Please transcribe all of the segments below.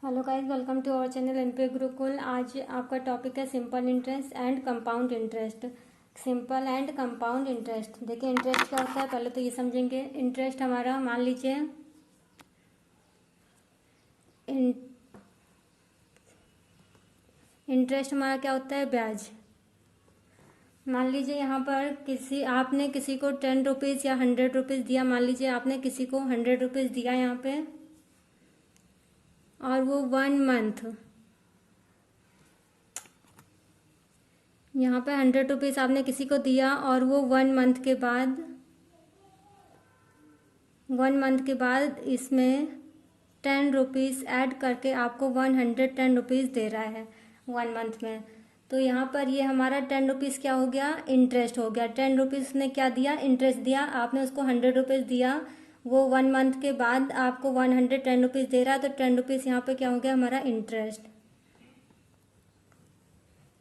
Hello guys, welcome to our channel NPA Gurukul. आज आपका topic है simple interest and compound interest. Simple and compound interest. देखिए interest क्या होता है, पहले तो ये समझेंगे। इंटरेस्ट हमारा, मान लीजिए इंटरेस्ट हमारा क्या होता है, ब्याज। मान लीजिए यहाँ पर आपने किसी को 10 रुपीज़ या 100 रुपीज़ दिया। मान लीजिए आपने किसी को 100 रुपीज़ दिया यहाँ पे, और वो 1 मंथ, यहाँ पे 100 रुपीज़ आपने किसी को दिया और वो 1 मंथ के बाद इसमें 10 रुपीज़ ऐड करके आपको 110 रुपीज़ दे रहा है 1 मंथ में। तो यहाँ पर ये हमारा 10 रुपीज़ क्या हो गया, इंटरेस्ट हो गया। 10 रुपीज़ ने क्या दिया, इंटरेस्ट दिया। आपने उसको 100 रुपीज़ दिया, वो 1 मंथ के बाद आपको 110 रुपीज़ दे रहा है, तो 10 रुपीज़ यहाँ पे क्या हो गया, हमारा इंटरेस्ट।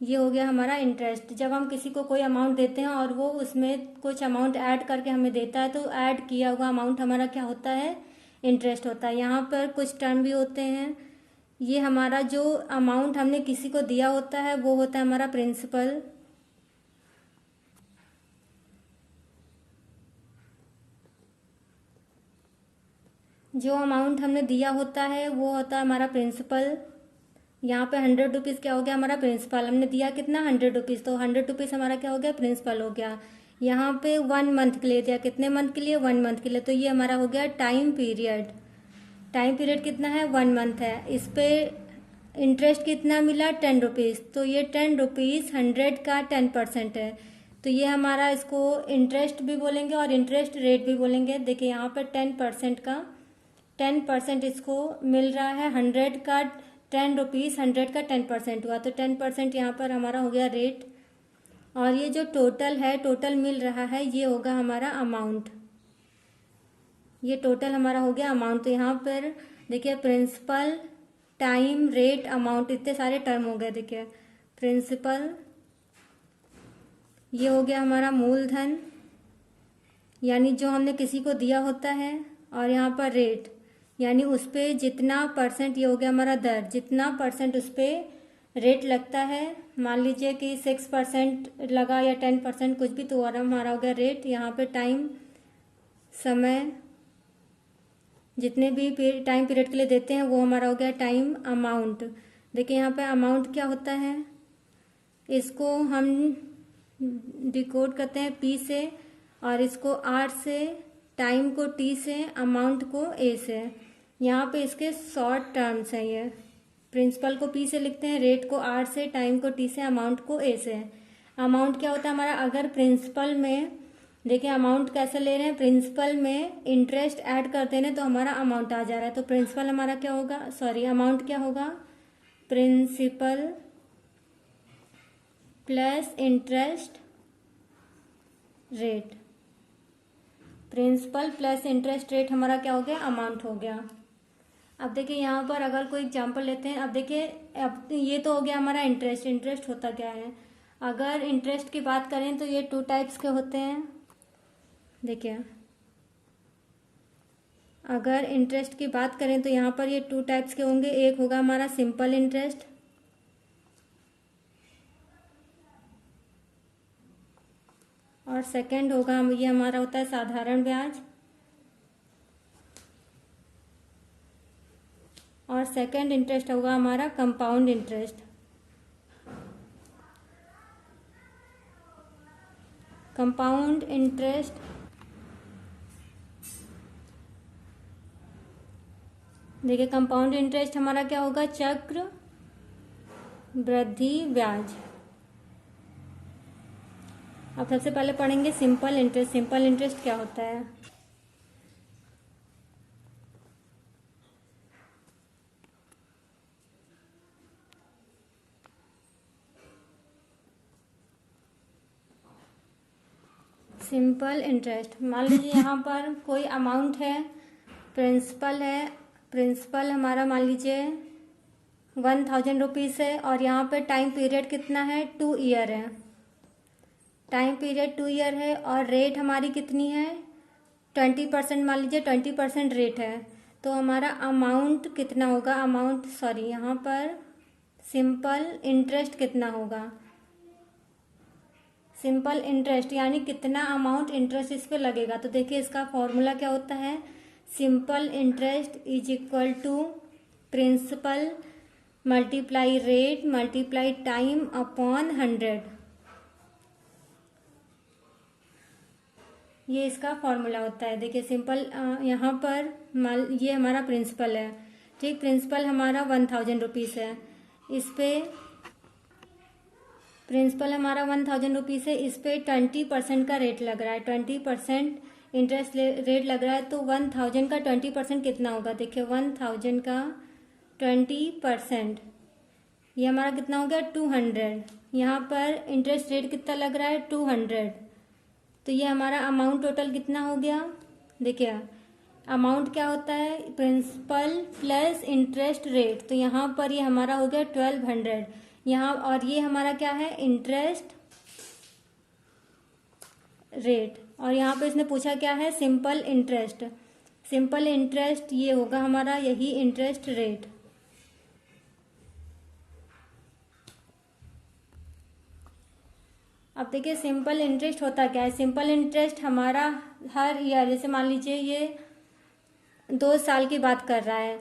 ये हो गया हमारा इंटरेस्ट। जब हम किसी को कोई अमाउंट देते हैं और वो उसमें कुछ अमाउंट ऐड करके हमें देता है, तो ऐड किया हुआ अमाउंट हमारा क्या होता है, इंटरेस्ट होता है। यहाँ पर कुछ टर्म भी होते हैं। ये हमारा जो अमाउंट हमने किसी को दिया होता है वो होता है हमारा प्रिंसिपल। जो अमाउंट हमने दिया होता है वो होता है हमारा प्रिंसिपल। यहाँ पे 100 रुपीज़ क्या हो गया, हमारा प्रिंसिपल। हमने दिया कितना, 100 रुपीज़, तो 100 रुपीज़ हमारा क्या हो गया, प्रिंसिपल हो गया। यहाँ पे 1 मंथ के लिए दिया, कितने मंथ के लिए, 1 मंथ के लिए, तो ये हमारा हो गया टाइम पीरियड। टाइम पीरियड कितना है, 1 मंथ है। इस पे इंटरेस्ट कितना मिला, 10 रुपीज़, तो ये 10 रुपीज़ 100 का 10% है। तो ये हमारा, इसको इंटरेस्ट भी बोलेंगे और इंटरेस्ट रेट भी बोलेंगे। देखिए यहाँ पर 10% इसको मिल रहा है। 100 का 10 रुपीज़, 100 का 10% हुआ, तो 10% यहाँ पर हमारा हो गया रेट। और ये जो टोटल है, टोटल मिल रहा है, ये होगा हमारा अमाउंट। ये टोटल हमारा हो गया अमाउंट। तो यहाँ पर देखिए प्रिंसिपल, टाइम, रेट, अमाउंट, इतने सारे टर्म हो गए। देखिए प्रिंसिपल, ये हो गया हमारा मूलधन, यानी जो हमने किसी को दिया होता है, और यहाँ पर रेट, यानी उस पर जितना परसेंट, ये हो गया हमारा दर, जितना परसेंट उस पर रेट लगता है। मान लीजिए कि 6% लगा या 10%, कुछ भी, तो हमारा हो गया रेट। यहाँ पे टाइम, समय, जितने भी टाइम पीरियड के लिए देते हैं वो हमारा हो गया टाइम। अमाउंट, देखिए यहाँ पे अमाउंट क्या होता है, इसको हम डिकोड करते हैं पी से, और इसको आर से, टाइम को टी से, अमाउंट को ए से। यहाँ पे इसके शॉर्ट टर्म्स हैं। ये प्रिंसिपल को पी से लिखते हैं, रेट को आर से, टाइम को टी से, अमाउंट को ए से। अमाउंट क्या होता है हमारा, अगर प्रिंसिपल में, देखिए अमाउंट कैसे ले रहे हैं, प्रिंसिपल में इंटरेस्ट ऐड कर दे रहे हैं तो हमारा अमाउंट आ जा रहा है। तो प्रिंसिपल हमारा क्या होगा, सॉरी, अमाउंट क्या होगा, principal plus interest rate. Principal plus interest rate हमारा क्या हो गया, अमाउंट हो गया। अब देखिए यहाँ पर अगर कोई एग्जांपल लेते हैं। अब देखिए, अब ये तो हो गया हमारा इंटरेस्ट। इंटरेस्ट होता क्या है, अगर इंटरेस्ट की बात करें तो ये 2 टाइप्स के होते हैं। देखिए अगर इंटरेस्ट की बात करें तो यहाँ पर ये 2 टाइप्स के होंगे। एक होगा हमारा सिंपल इंटरेस्ट, और सेकंड होगा, ये हमारा होता है साधारण ब्याज। और सेकंड इंटरेस्ट होगा हमारा कंपाउंड इंटरेस्ट। कंपाउंड इंटरेस्ट, देखिए कंपाउंड इंटरेस्ट हमारा क्या होगा, चक्र वृद्धि ब्याज। अब सबसे पहले पढ़ेंगे सिंपल इंटरेस्ट। सिंपल इंटरेस्ट क्या होता है, सिंपल इंटरेस्ट, मान लीजिए यहाँ पर कोई अमाउंट है, प्रिंसिपल है। प्रिंसिपल हमारा मान लीजिए 1000 रुपीज़ है, और यहाँ पे टाइम पीरियड कितना है, 2 ईयर है। टाइम पीरियड 2 ईयर है, और रेट हमारी कितनी है, 20%, मान लीजिए 20% रेट है। तो हमारा अमाउंट कितना होगा, अमाउंट सॉरी यहाँ पर सिंपल इंटरेस्ट कितना होगा, सिंपल इंटरेस्ट यानी कितना अमाउंट इंटरेस्ट इस पे लगेगा। तो देखिए इसका फॉर्मूला क्या होता है, simple interest is equal to principal multiply rate multiply time upon 100। ये इसका फॉर्मूला होता है। देखिए सिंपल यहाँ पर ये हमारा प्रिंसिपल है, ठीक, प्रिंसिपल हमारा 1000 रुपीज़ है, इस पे प्रिंसिपल हमारा 1000 रुपीज़ है, इस पे 20% का रेट लग रहा है, 20% इंटरेस्ट रेट लग रहा है। तो 1000 का 20% कितना होगा, देखिए 1000 का 20% ये हमारा कितना हो गया 200। यहाँ पर इंटरेस्ट रेट कितना लग रहा है 200, तो ये हमारा अमाउंट टोटल कितना हो गया। देखिए अमाउंट क्या होता है, प्रिंसिपल प्लस इंटरेस्ट रेट, तो यहाँ पर ये हमारा हो गया 1200 यहाँ, और ये हमारा क्या है इंटरेस्ट रेट, और यहाँ पे इसने पूछा क्या है सिंपल इंटरेस्ट, सिंपल इंटरेस्ट ये होगा हमारा यही इंटरेस्ट रेट। अब देखिए सिंपल इंटरेस्ट होता क्या है, सिंपल इंटरेस्ट हमारा हर ईयर, जैसे मान लीजिए ये 2 साल की बात कर रहा है,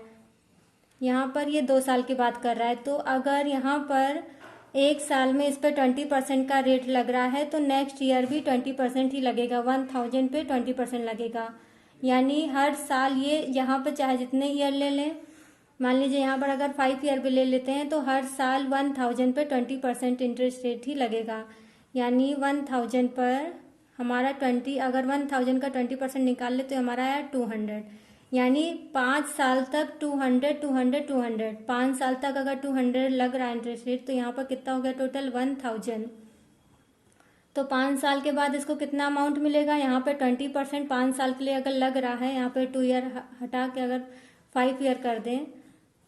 यहाँ पर ये 2 साल की बात कर रहा है, तो अगर यहाँ पर 1 साल में इस पर 20% का रेट लग रहा है तो नेक्स्ट ईयर भी 20% ही लगेगा, 1000 पे 20% लगेगा। यानी हर साल ये यहाँ पर चाहे जितने ईयर ले लें, मान लीजिए यहाँ पर अगर 5 ईयर भी ले लेते हैं तो हर साल 1000 पे 20% इंटरेस्ट रेट ही लगेगा। यानी 1000 पर हमारा 20, अगर 1000 का 20% निकाल ले तो हमारा आया 200, यानी 5 साल तक 200 200 200, 5 साल तक अगर 200 लग रहा है इंटरेस्ट रेट, तो यहाँ पर कितना हो गया टोटल 1000। तो 5 साल के बाद इसको कितना अमाउंट मिलेगा, यहाँ पे 20% 5 साल के लिए अगर लग रहा है, यहाँ पे 2 ईयर हटा के अगर 5 ईयर कर दें,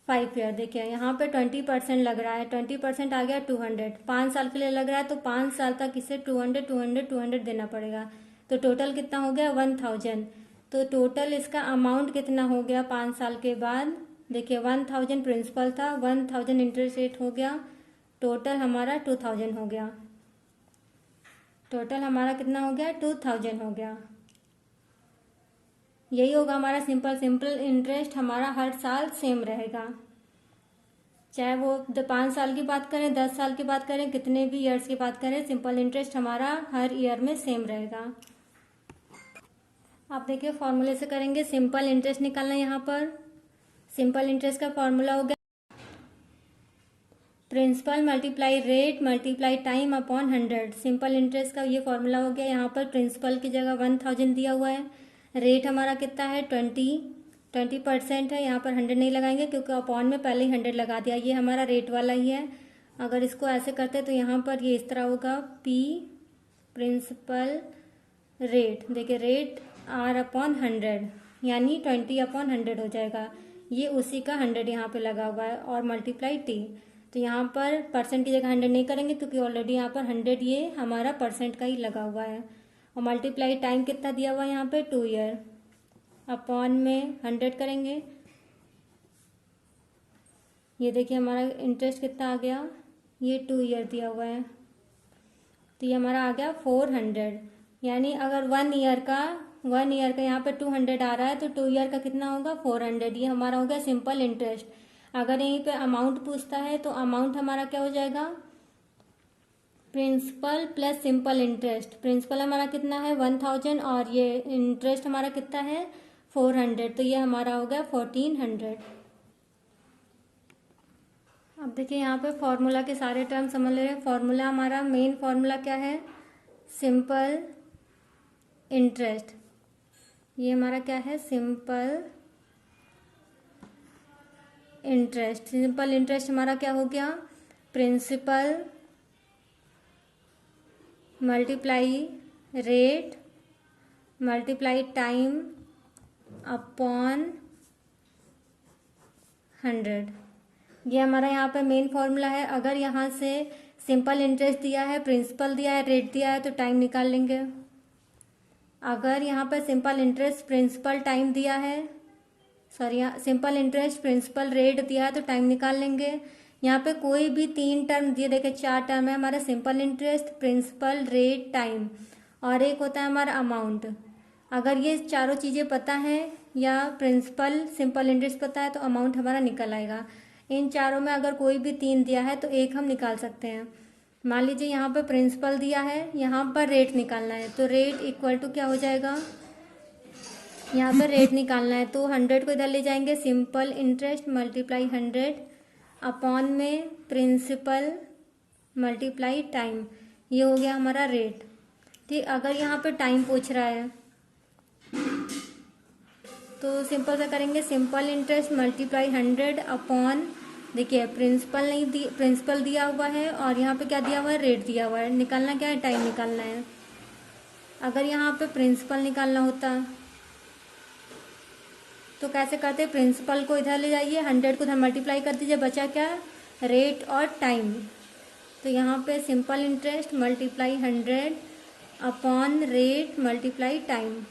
5 ईयर देखिए यहाँ पे 20% लग रहा है, 20% आ गया 200, 5 साल के लिए लग रहा है तो 5 साल तक इसे 200 200 200 देना पड़ेगा। तो टोटल कितना हो गया 1000। तो टोटल इसका अमाउंट कितना हो गया 5 साल के बाद, देखिए 1000 प्रिंसिपल था, 1000 इंटरेस्ट रेट हो गया, टोटल हमारा 2000 हो गया, टोटल हमारा कितना हो गया 2000 हो गया। यही होगा हमारा सिंपल इंटरेस्ट हमारा हर साल सेम रहेगा, चाहे वो 5 साल की बात करें, 10 साल की बात करें, कितने भी ईयर्स की बात करें, सिंपल इंटरेस्ट हमारा हर ईयर में सेम रहेगा। आप देखिए फॉर्मूले से करेंगे, सिंपल इंटरेस्ट निकालना, यहाँ पर सिंपल इंटरेस्ट का फॉर्मूला हो गया principal multiply rate multiply time upon 100। Simple interest का ये फॉर्मूला हो गया। यहाँ पर प्रिंसिपल की जगह 1000 दिया हुआ है, रेट हमारा कितना है 20% है, यहाँ पर 100 नहीं लगाएंगे क्योंकि अपॉन में पहले ही 100 लगा दिया, ये हमारा रेट वाला ही है। अगर इसको ऐसे करते तो यहाँ पर ये इस तरह होगा P प्रिंसिपल रेट, देखिए रेट R/100 यानी 20/100 हो जाएगा, ये उसी का 100 यहाँ पे लगा हुआ है, और मल्टीप्लाई T, तो यहाँ पर परसेंट की जगह 100 नहीं करेंगे क्योंकि ऑलरेडी यहाँ पर 100 ये हमारा परसेंट का ही लगा हुआ है, और मल्टीप्लाई टाइम कितना दिया हुआ है यहाँ पे 2 ईयर, अपॉन में 100 करेंगे, ये देखिए हमारा इंटरेस्ट कितना आ गया, ये 2 ईयर दिया हुआ है, तो ये हमारा आ गया 400। यानी अगर 1 ईयर का यहाँ पे 200 आ रहा है तो 2 ईयर का कितना होगा 400, ये हमारा हो गया सिंपल इंटरेस्ट। अगर यहीं पे अमाउंट पूछता है तो अमाउंट हमारा क्या हो जाएगा principal plus simple interest, principal हमारा कितना है 1000 और ये इंटरेस्ट हमारा कितना है 400, तो ये हमारा हो गया 1400। अब देखिए यहाँ पे फॉर्मूला के सारे टर्म समझ ले रहे हैं। फॉर्मूला हमारा मेन फॉर्मूला क्या है सिंपल इंटरेस्ट, ये हमारा क्या है सिंपल इंटरेस्ट। सिंपल इंटरेस्ट हमारा क्या हो गया principal multiply rate multiply time upon 100, ये हमारा यहाँ पे मेन फॉर्मूला है। अगर यहाँ से सिंपल इंटरेस्ट दिया है, प्रिंसिपल दिया है, रेट दिया है तो टाइम निकाल लेंगे। अगर यहाँ पर सिंपल इंटरेस्ट प्रिंसिपल टाइम दिया है सॉरी, यहाँ सिंपल इंटरेस्ट, प्रिंसिपल, रेट दिया है तो टाइम निकाल लेंगे। यहाँ पे कोई भी 3 टर्म दिए, देखिए 4 टर्म है हमारा, simple interest, principal, rate, time, और एक होता है हमारा अमाउंट। अगर ये चारों चीज़ें पता है या प्रिंसिपल, सिंपल इंटरेस्ट पता है तो अमाउंट हमारा निकल आएगा। इन चारों में अगर कोई भी 3 दिया है तो एक हम निकाल सकते हैं। मान लीजिए यहाँ पर प्रिंसिपल दिया है, यहाँ पर रेट निकालना है, तो रेट इक्वल टू क्या हो जाएगा, यहाँ पर रेट निकालना है तो 100 को इधर ले जाएंगे, सिंपल इंटरेस्ट मल्टीप्लाई 100 अपॉन में प्रिंसिपल मल्टीप्लाई टाइम, ये हो गया हमारा रेट। ठीक, अगर यहाँ पे टाइम पूछ रहा है तो सिंपल सा करेंगे, सिंपल इंटरेस्ट मल्टीप्लाई 100 अपॉन, देखिए प्रिंसिपल दिया हुआ है और यहाँ पे क्या दिया हुआ है, रेट दिया हुआ है। निकालना क्या है, टाइम निकालना है। अगर यहाँ पे प्रिंसिपल निकालना होता तो कैसे करते, प्रिंसिपल को इधर ले जाइए, 100 को इधर मल्टीप्लाई कर दीजिए, बचा क्या, रेट और टाइम। तो यहाँ पे simple interest multiply 100 upon rate multiply time.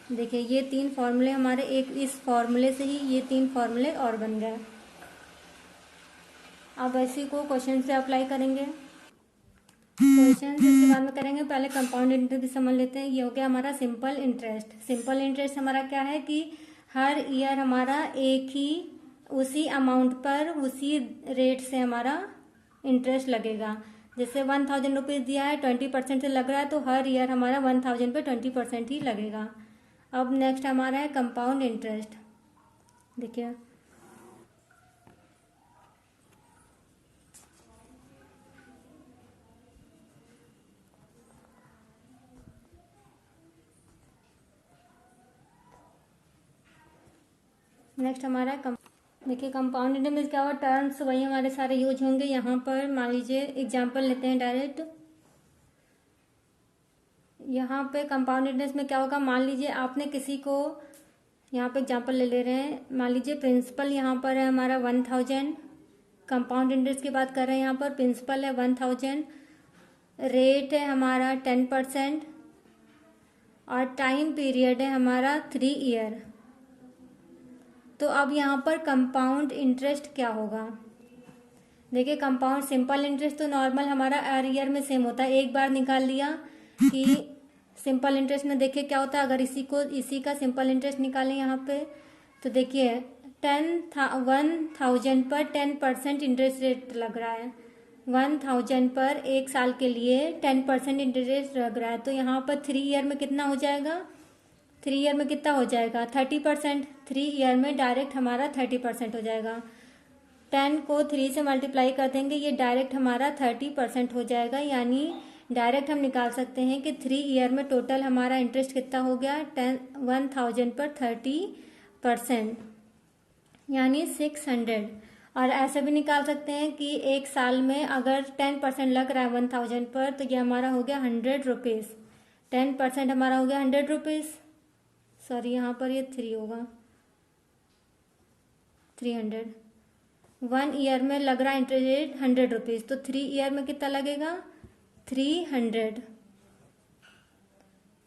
देखिए ये 3 फॉर्मूले हमारे, एक इस फॉर्मूले से ही ये 3 फॉर्मूले और बन गए। अब इसी को क्वेश्चन से अप्लाई करेंगे। क्वेश्चन इसके बाद में करेंगे, पहले कंपाउंड इंटरेस्ट समझ लेते हैं। ये हो गया हमारा सिंपल इंटरेस्ट। सिंपल इंटरेस्ट हमारा क्या है कि हर ईयर हमारा एक ही उसी अमाउंट पर उसी रेट से हमारा इंटरेस्ट लगेगा। जैसे 1000 रुपीज़ दिया है, 20% से लग रहा है तो हर ईयर हमारा 1000 पे 20% ही लगेगा। अब नेक्स्ट हमारा है कंपाउंड इंटरेस्ट। देखिए नेक्स्ट हमारा देखिए कंपाउंड इंटरेस्ट में क्या हुआ, टर्म्स वही हमारे सारे यूज होंगे। यहाँ पर मान लीजिए एग्जांपल लेते हैं डायरेक्ट। यहाँ पे कंपाउंड इंटरेस्ट में क्या होगा, मान लीजिए आपने किसी को, यहाँ पे एग्जांपल ले रहे हैं, मान लीजिए प्रिंसिपल यहाँ पर है हमारा 1000, कंपाउंड इंटरेस्ट की बात कर रहे हैं, यहाँ पर प्रिंसिपल है 1000, रेट है हमारा 10% और टाइम पीरियड है हमारा 3 ईयर। तो अब यहाँ पर कंपाउंड इंटरेस्ट क्या होगा, देखिए कंपाउंड, सिंपल इंटरेस्ट तो नॉर्मल हमारा हर ईयर में सेम होता है, एक बार निकाल लिया कि सिंपल इंटरेस्ट में देखिए क्या होता है। अगर इसी का सिंपल इंटरेस्ट निकालें यहाँ पे तो देखिए 1000 पर 10% इंटरेस्ट रेट लग रहा है, 1000 पर एक साल के लिए 10% इंटरेस्ट लग रहा है। तो यहाँ पर 3 ईयर में कितना हो जाएगा, 3 ईयर में कितना हो जाएगा 30%, 3 ईयर में डायरेक्ट हमारा 30% हो जाएगा। 10 को 3 से मल्टीप्लाई कर देंगे, ये डायरेक्ट हमारा 30% हो जाएगा। यानी डायरेक्ट हम निकाल सकते हैं कि 3 ईयर में टोटल हमारा इंटरेस्ट कितना हो गया, 1000 पर 30% यानी 600। और ऐसे भी निकाल सकते हैं कि एक साल में अगर 10% लग रहा है 1000 पर तो ये हमारा हो गया 100 रुपीज़, 10% हमारा हो गया 100 रुपीज़। सॉरी यहाँ पर ये 3 होगा, 300। 1 ईयर में लग रहा है इंटरेस्ट रेट 100 रुपीज़, तो 3 ईयर में कितना लगेगा 300।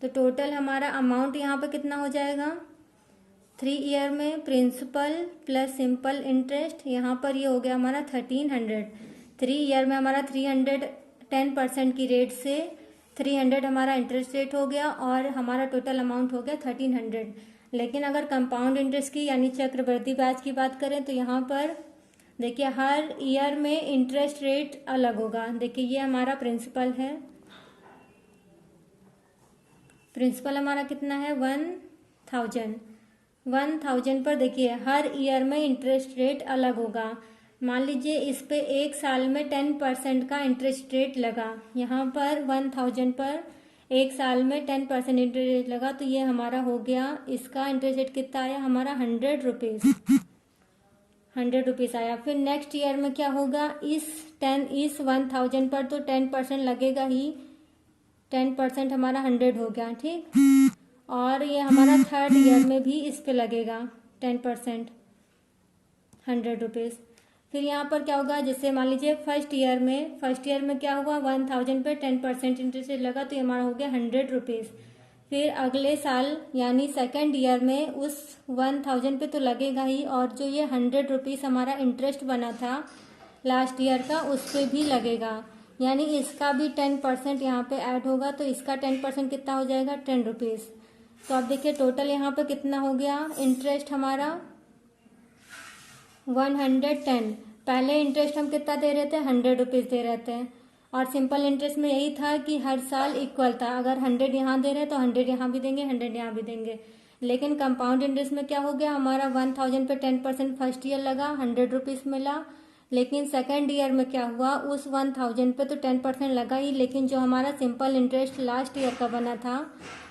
तो टोटल हमारा अमाउंट यहाँ पे कितना हो जाएगा, 3 ईयर में प्रिंसिपल प्लस सिंपल इंटरेस्ट, यहाँ पर ये हो गया हमारा 1300। 3 ईयर में हमारा 300 10% की रेट से 300 हमारा इंटरेस्ट रेट हो गया और हमारा टोटल अमाउंट हो गया 1300। लेकिन अगर कंपाउंड इंटरेस्ट की यानी चक्रवृद्धि ब्याज की बात करें तो यहाँ पर देखिए हर ईयर में इंटरेस्ट रेट अलग होगा। देखिए ये हमारा प्रिंसिपल है, प्रिंसिपल हमारा कितना है 1000 पर देखिए हर ईयर में इंटरेस्ट रेट अलग होगा। मान लीजिए इस पे एक साल में 10% का इंटरेस्ट रेट लगा, यहाँ पर 1000 पर एक साल में 10% इंटरेस्ट रेट लगा, तो ये हमारा हो गया, इसका इंटरेस्ट रेट कितना आया हमारा 100 रुपीज़, 100 रुपीज़ आया। फिर नेक्स्ट ईयर में क्या होगा, इस 1000 पर तो 10% लगेगा ही, 10% हमारा 100 हो गया, ठीक। और ये हमारा थर्ड ईयर में भी इस पे लगेगा 10%, 100 रुपीज़। फिर यहाँ पर क्या होगा, जैसे मान लीजिए फर्स्ट ईयर में क्या हुआ, 1000 पे 10% इंटरेस्ट लगा तो ये हमारा हो गया 100 रुपीज़। फिर अगले साल यानी सेकेंड ईयर में उस 1000 पे तो लगेगा ही, और जो ये 100 रुपीज़ हमारा इंटरेस्ट बना था लास्ट ईयर का उस पे भी लगेगा, यानी इसका भी 10% यहाँ पे ऐड होगा। तो इसका 10% कितना हो जाएगा, 10 रुपीज़। तो अब देखिए टोटल यहाँ पे कितना हो गया इंटरेस्ट हमारा 110। पहले इंटरेस्ट हम कितना दे रहे थे, 100 रुपीज़ दे रहे थे, और सिंपल इंटरेस्ट में यही था कि हर साल इक्वल था, अगर 100 यहाँ दे रहे तो 100 यहाँ भी देंगे, 100 यहाँ भी देंगे। लेकिन कंपाउंड इंटरेस्ट में क्या हो गया, हमारा 1000 पे 10% फर्स्ट ईयर लगा, 100 रुपीज़ मिला। लेकिन सेकेंड ईयर में क्या हुआ, उस 1000 पे तो 10% लगा ही, लेकिन जो हमारा सिंपल इंटरेस्ट लास्ट ईयर का बना था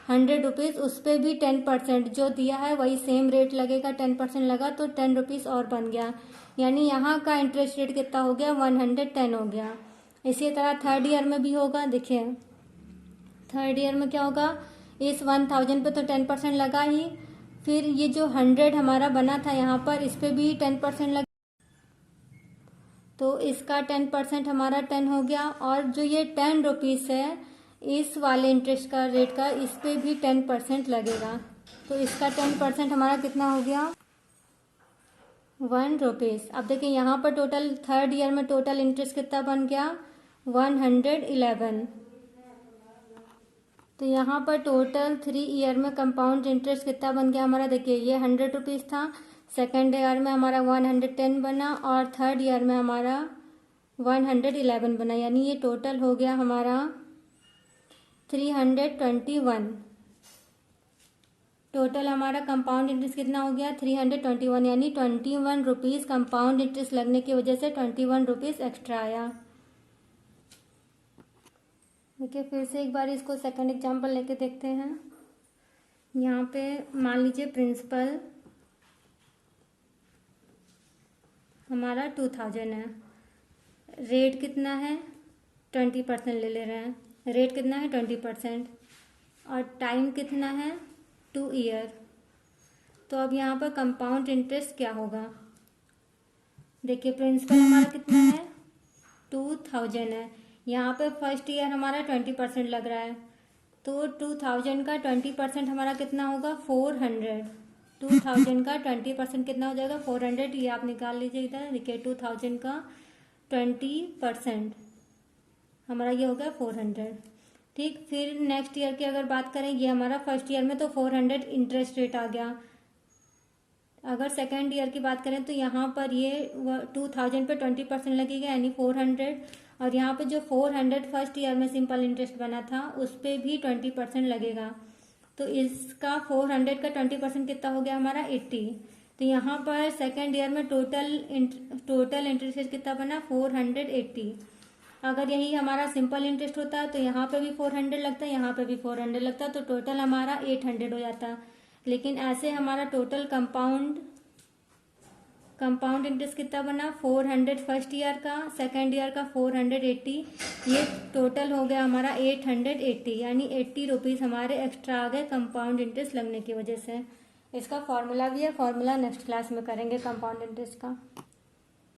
100 रुपीज़, उस पर भी 10% जो दिया है वही सेम रेट लगेगा, 10% लगा तो 10 रुपीज़ और बन गया, यानी यहाँ का इंटरेस्ट रेट कितना हो गया, 110 हो गया। इसी तरह थर्ड ईयर में भी होगा। देखिए थर्ड ईयर में क्या होगा, इस 1000 पे तो 10% लगा ही, फिर ये जो 100 हमारा बना था यहाँ पर इस पे भी 10% लगा, तो इसका 10% हमारा 10 हो गया। और जो ये 10 रुपीज़ है इस वाले इंटरेस्ट का रेट का, इस पे भी 10% लगेगा, तो इसका 10% हमारा कितना हो गया, 1 रुपीज़। अब देखिए यहाँ पर टोटल थर्ड ईयर में टोटल इंटरेस्ट कितना बन गया, 111। तो यहाँ पर टोटल 3 ईयर में कंपाउंड इंटरेस्ट कितना बन गया हमारा, देखिए ये 100 रुपीज़ था, सेकेंड ईयर में हमारा 110 बना, और थर्ड ईयर में हमारा 111 बना, यानी ये टोटल हो गया हमारा 321। टोटल हमारा कंपाउंड इंटरेस्ट कितना हो गया, 321, यानी 21 रुपीज़ कंपाउंड इंटरेस्ट लगने की वजह से 21 रुपीज़ एक्स्ट्रा आया। देखिए फिर से एक बार इसको सेकंड एग्जांपल लेके देखते हैं। यहाँ पे मान लीजिए प्रिंसिपल हमारा 2000 है, रेट कितना है 20% ले रहे हैं, रेट कितना है 20%, और टाइम कितना है 2 ईयर। तो अब यहाँ पर कंपाउंड इंटरेस्ट क्या होगा, देखिए प्रिंसिपल हमारा कितना है 2000 है, यहाँ पे फर्स्ट ईयर हमारा 20% लग रहा है, तो 2000 का 20% हमारा कितना होगा 400। 2000 का 20% कितना हो जाएगा 400, ये आप निकाल लीजिए इधर। देखिए 2000 का 20% हमारा ये हो गया 400। ठीक, फिर नेक्स्ट ईयर की अगर बात करें, ये हमारा फर्स्ट ईयर में तो 400 इंटरेस्ट रेट आ गया। अगर सेकेंड ईयर की बात करें तो यहाँ पर ये 2000 पे 20% लगेगा, यानी 400, और यहाँ पे जो 400 फर्स्ट ईयर में सिंपल इंटरेस्ट बना था उस पर भी 20% लगेगा, तो इसका 400 का 20% कितना हो गया हमारा 80। तो यहाँ पर सेकेंड ईयर में टोटल इंटरेस्ट रेट कितना बना 480। अगर यही हमारा सिंपल इंटरेस्ट होता तो यहाँ पे भी 400 लगता, यहाँ पे भी 400 लगता, तो टोटल हमारा 800 हो जाता। लेकिन ऐसे हमारा टोटल कंपाउंड इंटरेस्ट कितना बना 400 फर्स्ट ईयर का, सेकेंड ईयर का 480, ये टोटल हो गया हमारा 880, यानी 80 रुपीज़ हमारे एक्स्ट्रा आ गए कंपाउंड इंटरेस्ट लगने की वजह से। इसका फॉर्मूला भी है, फॉर्मूला नेक्स्ट क्लास में करेंगे कंपाउंड इंटरेस्ट का।